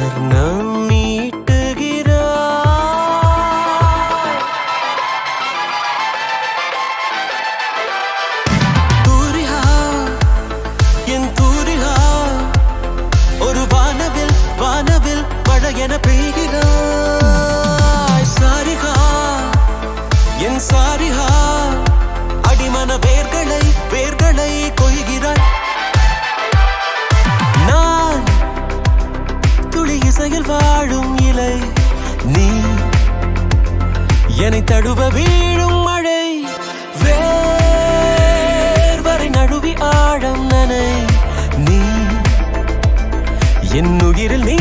வர்ணம் நீட்டுகிறாய். தூரிகா என் தூரிகா ஒரு வானவில் வானவில் மழை என பெய்கிறாய். சாரிகா என் சாரிகா அடிமன வேர்களை வேர்களை கொய்கிறாய். நான் துளி இசையில் வாழும் இலை, நீ என்னை தழுவ வீழும் மழை. வேர்வரை நழுவி ஆழம் நனை, நீ என் உயிரில் நீ